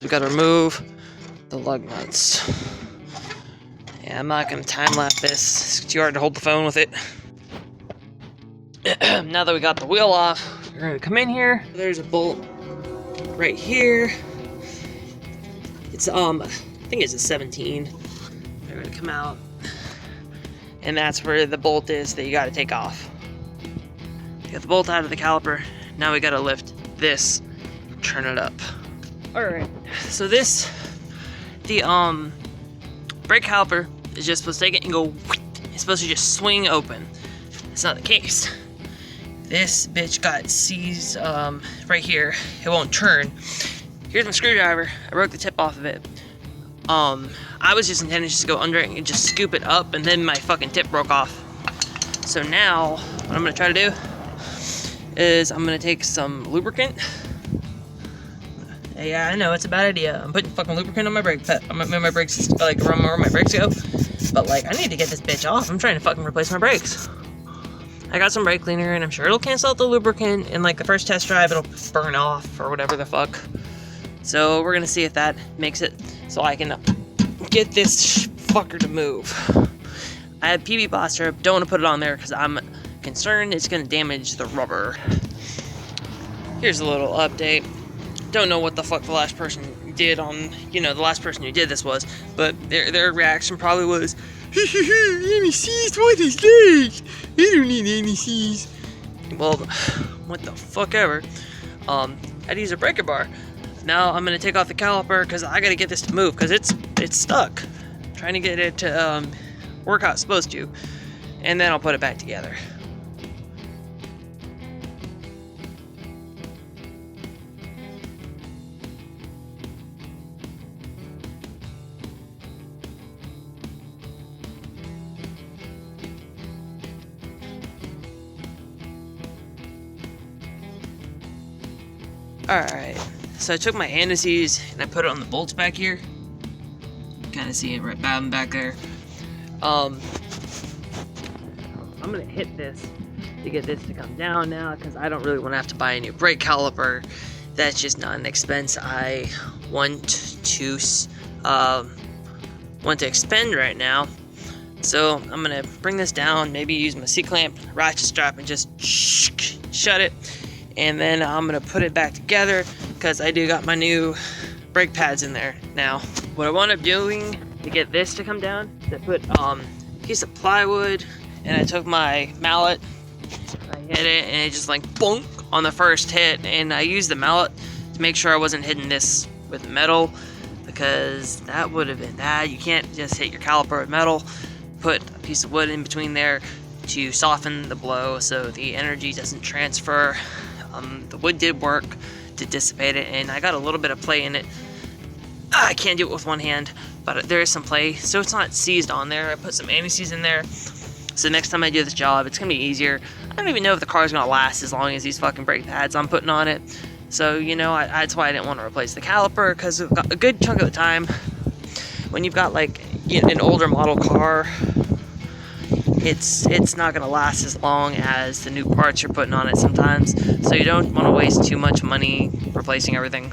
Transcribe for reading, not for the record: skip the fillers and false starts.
We gotta remove the lug nuts. Yeah, I'm not gonna time lapse this. It's too hard to hold the phone with it. Now that we got the wheel off, we're gonna come in here. There's a bolt right here. It's I think it's a 17. They're gonna come out, and that's where the bolt is that you gotta take off. Get the bolt out of the caliper. Now we gotta lift this, turn it up. Alright, so the brake caliper is just supposed to take it and go, it's supposed to just swing open. It's not the case. This bitch got seized right here. It won't turn. Here's my screwdriver. I broke the tip off of it. I was just intending just to go under it and just scoop it up, and then my fucking tip broke off. So now, what I'm gonna try to do is I'm gonna take some lubricant. Yeah, I know, it's a bad idea. I'm putting fucking lubricant on my brake pad. I'm gonna my brakes, like, run where my brakes go. But, like, I need to get this bitch off. I'm trying to fucking replace my brakes. I got some brake cleaner, and I'm sure it'll cancel out the lubricant. And, like, the first test drive, it'll burn off, or whatever the fuck. So, we're gonna see if that makes it so I can get this fucker to move. I have PB Boss strip. Don't want to put it on there, because I'm concerned it's gonna damage the rubber. Here's a little update. Don't know what the fuck the last person did on, the last person who did this was, but their reaction probably was, any seized with his legs. I don't need any seized. Well, what the fuck ever. I had to use a breaker bar. Now I'm gonna take off the caliper because I gotta get this to move because it's stuck. I'm trying to get it to work how it's supposed to, and then I'll put it back together. Alright, so I took my anti-seize and I put it on the bolts back here. Kind of see it right back there. I'm gonna hit this to get this to come down now because I don't really want to have to buy a new brake caliper. That's just not an expense I want to expend right now. So I'm gonna bring this down, maybe use my C-clamp, ratchet strap, and just shut it. And then I'm gonna put it back together because I do got my new brake pads in there now. What I wound up doing to get this to come down is I put a piece of plywood and I took my mallet, I hit it, and it just like bonk on the first hit, and I used the mallet to make sure I wasn't hitting this with metal because that would have been bad. You can't just hit your caliper with metal. Put a piece of wood in between there to soften the blow so the energy doesn't transfer. The wood did work to dissipate it, and I got a little bit of play in it. I can't do it with one hand, but there is some play, so it's not seized on there. I put some anti-seize in there, so next time I do this job, it's gonna be easier. I don't even know if the car's gonna last as long as these fucking brake pads I'm putting on it. So, that's why I didn't want to replace the caliper, because a good chunk of the time, when you've got like an older model car, it's not going to last as long as the new parts you're putting on it sometimes, so you don't want to waste too much money replacing everything.